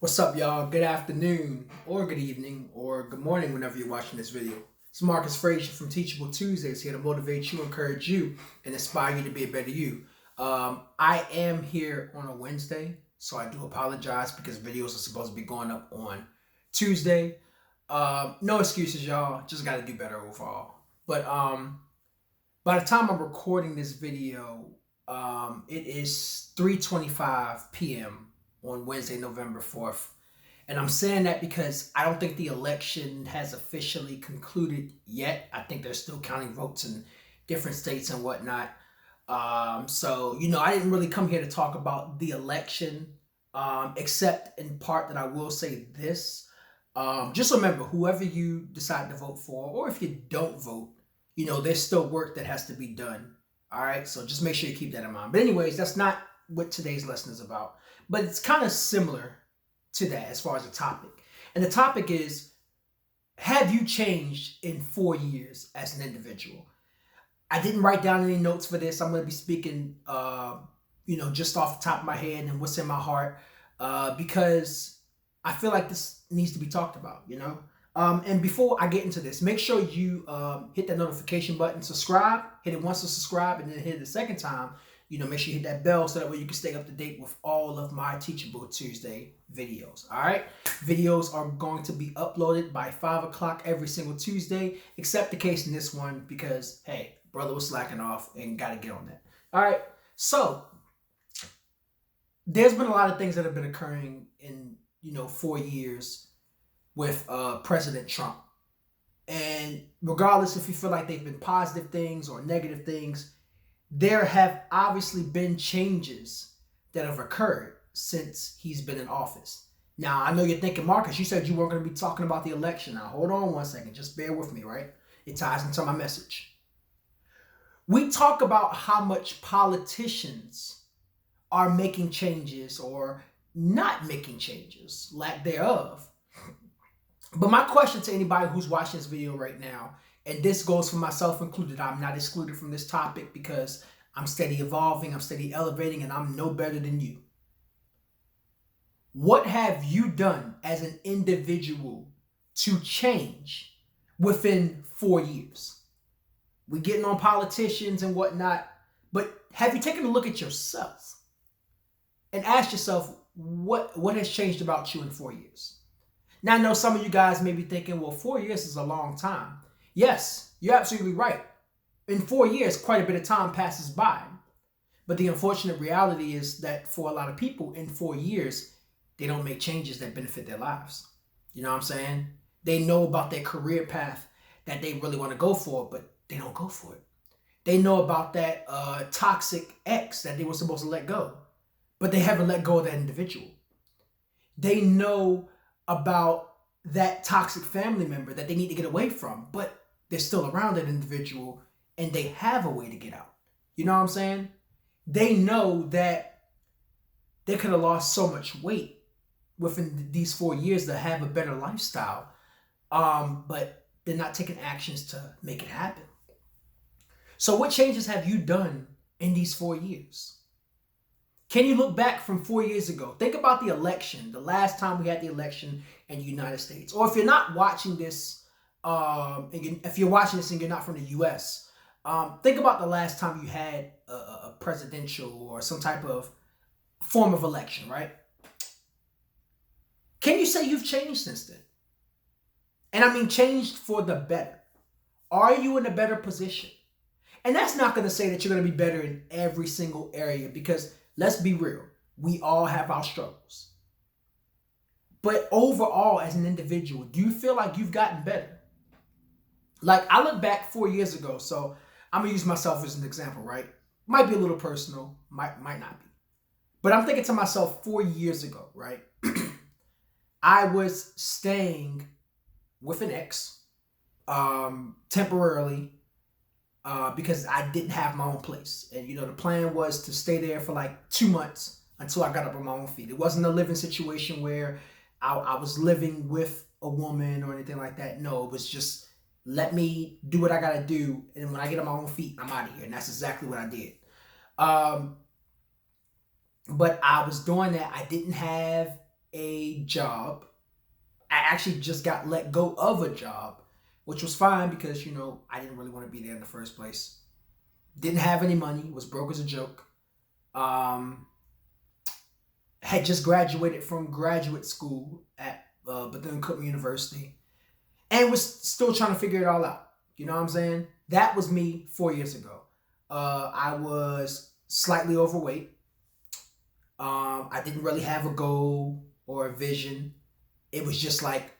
What's up, y'all? Good afternoon, or good evening, or good morning whenever you're watching this video. It's Marcus Frazier from Teachable Tuesdays here to motivate you, encourage you, and inspire you to be a better you. I am here on a Wednesday, so I do apologize because videos are supposed to be going up on Tuesday. No excuses, y'all. Just got to do better overall. But by the time I'm recording this video, it is 3:25 p.m. on Wednesday, November 4th. And I'm saying that because I don't think the election has officially concluded yet. I think they're still counting votes in different states and whatnot. I didn't really come here to talk about the election, except in part that I will say this. Just remember, whoever you decide to vote for, or if you don't vote, there's still work that has to be done. All right, so just make sure you keep that in mind. But anyways, that's not what today's lesson is about. But it's kind of similar to that as far as the topic. And the topic is, have you changed in 4 years as an individual? I didn't write down any notes for this. I'm going to be speaking, just off the top of my head and what's in my heart, because I feel like this needs to be talked about, And before I get into this, make sure you hit that notification button, subscribe, hit it once to subscribe, and then hit it a second time. Make sure you hit that bell so that way you can stay up to date with all of my Teachable Tuesday videos. All right? Videos are going to be uploaded by 5 o'clock every single Tuesday, except the case in this one because, hey, brother was slacking off and got to get on that. All right? So, there's been a lot of things that have been occurring in, 4 years with President Trump. And regardless if you feel like they've been positive things or negative things, there have obviously been changes that have occurred since he's been in office. Now, I know you're thinking, Marcus, you said you weren't going to be talking about the election. Now, hold on one second. Just bear with me, right? It ties into my message. We talk about how much politicians are making changes or not making changes, lack thereof. But my question to anybody who's watching this video right now, and this goes for myself included, I'm not excluded from this topic because I'm steady evolving, I'm steady elevating, and I'm no better than you. What have you done as an individual to change within 4 years? We're getting on politicians and whatnot, but have you taken a look at yourself and asked yourself what has changed about you in 4 years? Now, I know some of you guys may be thinking, well, 4 years is a long time. Yes, you're absolutely right. In 4 years, quite a bit of time passes by. But the unfortunate reality is that for a lot of people, in 4 years, they don't make changes that benefit their lives. You know what I'm saying? They know about their career path that they really want to go for, but they don't go for it. They know about that toxic ex that they were supposed to let go, but they haven't let go of that individual. They know about that toxic family member that they need to get away from, but they're still around that individual and they have a way to get out. You know what I'm saying? They know that they could have lost so much weight within these 4 years to have a better lifestyle, but they're not taking actions to make it happen. So what changes have you done in these 4 years? Can you look back from 4 years ago? Think about the election, the last time we had the election in the United States. Or if you're not watching this, if you're watching this and you're not from the U.S., think about the last time you had a presidential or some type of form of election, right? Can you say you've changed since then? And I mean changed for the better. Are you in a better position? And that's not going to say that you're going to be better in every single area because let's be real, we all have our struggles. But overall, as an individual, do you feel like you've gotten better? Like, I look back 4 years ago, so I'm going to use myself as an example, right? Might be a little personal, might not be. But I'm thinking to myself 4 years ago, right? I was staying with an ex temporarily because I didn't have my own place. And, the plan was to stay there for like 2 months until I got up on my own feet. It wasn't a living situation where I was living with a woman or anything like that. No, it was just, let me do what I got to do. And when I get on my own feet, I'm out of here. And that's exactly what I did. But I was doing that. I didn't have a job. I actually just got let go of a job, which was fine because, I didn't really want to be there in the first place. Didn't have any money, was broke as a joke. Um, had just graduated from graduate school at Bethune-Cookman University and was still trying to figure it all out. You know what I'm saying? That was me 4 years ago. I was slightly overweight. I didn't really have a goal or a vision. It was just like,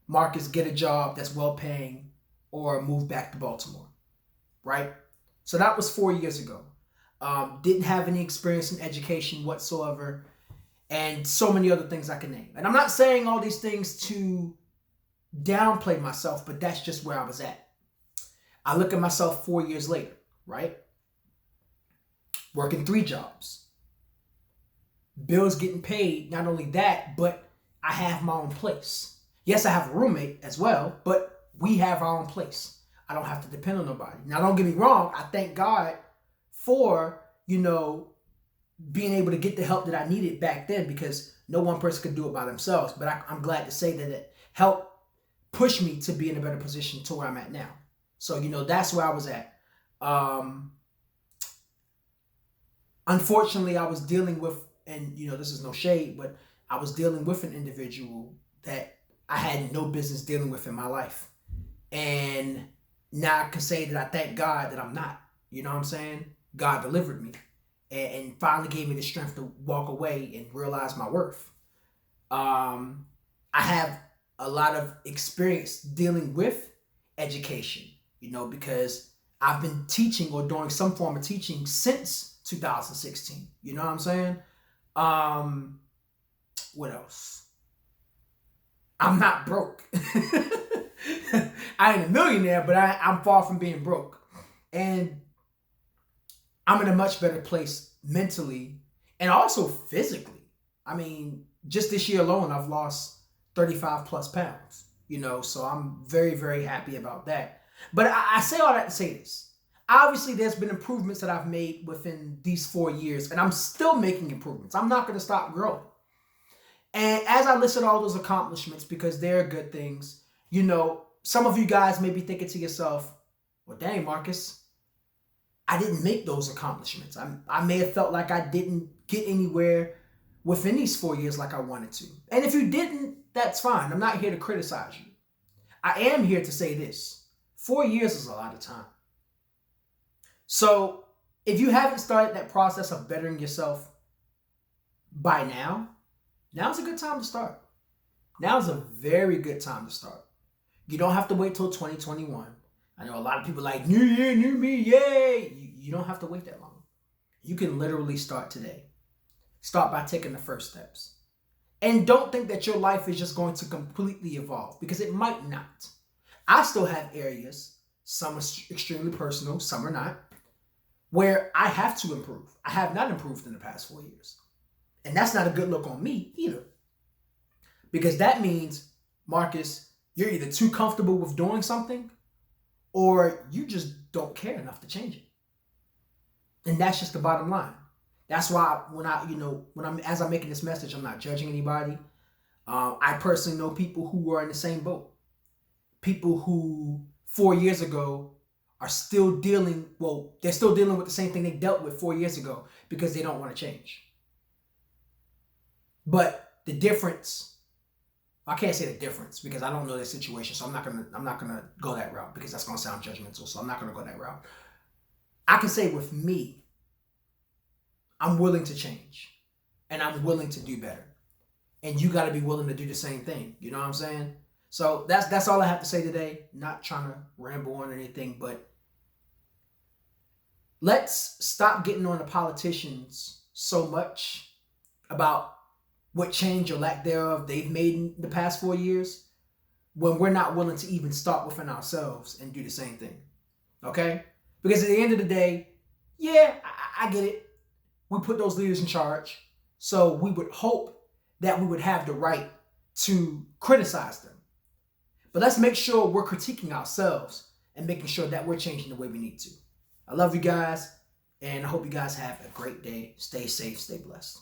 Marcus, get a job that's well paying or move back to Baltimore, right? So that was 4 years ago. Didn't have any experience in education whatsoever, and so many other things I can name. And I'm not saying all these things to downplay myself, but that's just where I was at. I look at myself 4 years later, right? Working 3 jobs. Bills getting paid. Not only that, but I have my own place. Yes, I have a roommate as well, but we have our own place. I don't have to depend on nobody. Now, don't get me wrong. I thank God for, being able to get the help that I needed back then, because no one person could do it by themselves. But I'm glad to say that it helped push me to be in a better position to where I'm at now. So, that's where I was at. Unfortunately, I was dealing with, and this is no shade, but I was dealing with an individual that I had no business dealing with in my life. And now I can say that I thank God that I'm not. You know what I'm saying? God delivered me and finally gave me the strength to walk away and realize my worth. I have a lot of experience dealing with education, because I've been teaching or doing some form of teaching since 2016. You know what I'm saying? What else? I'm not broke. I ain't a millionaire, but I'm far from being broke. And I'm in a much better place mentally and also physically. I mean, just this year alone, I've lost 35 plus pounds, so I'm very, very happy about that. But I say all that to say this. Obviously, there's been improvements that I've made within these 4 years, and I'm still making improvements. I'm not going to stop growing. And as I listed all those accomplishments, because they're good things, some of you guys may be thinking to yourself, well, dang, Marcus, I didn't make those accomplishments. I may have felt like I didn't get anywhere within these 4 years like I wanted to. And if you didn't, that's fine. I'm not here to criticize you. I am here to say this. 4 years is a lot of time. So if you haven't started that process of bettering yourself by now's a good time to start. Now's a very good time to start. You don't have to wait till 2021. I know a lot of people like, new year, new me, yay! You don't have to wait that long. You can literally start today. Start by taking the first steps. And don't think that your life is just going to completely evolve, because it might not. I still have areas, some are extremely personal, some are not, where I have to improve. I have not improved in the past 4 years. And that's not a good look on me either. Because that means, Marcus, you're either too comfortable with doing something or you just don't care enough to change it. And that's just the bottom line. That's why as I'm making this message, I'm not judging anybody. I personally know people who are in the same boat. People who 4 years ago are still they're still dealing with the same thing they dealt with 4 years ago because they don't want to change. But the difference, I can't say the difference because I don't know their situation, so I'm not gonna go that route because that's gonna sound judgmental. So I'm not gonna go that route. I can say with me, I'm willing to change, and I'm willing to do better, and you got to be willing to do the same thing. You know what I'm saying? So that's all I have to say today. Not trying to ramble on anything, but let's stop getting on the politicians so much about what change or lack thereof they've made in the past 4 years when we're not willing to even start within ourselves and do the same thing. Okay? Because at the end of the day, yeah, I get it. We put those leaders in charge. So we would hope that we would have the right to criticize them. But let's make sure we're critiquing ourselves and making sure that we're changing the way we need to. I love you guys, and I hope you guys have a great day. Stay safe, stay blessed.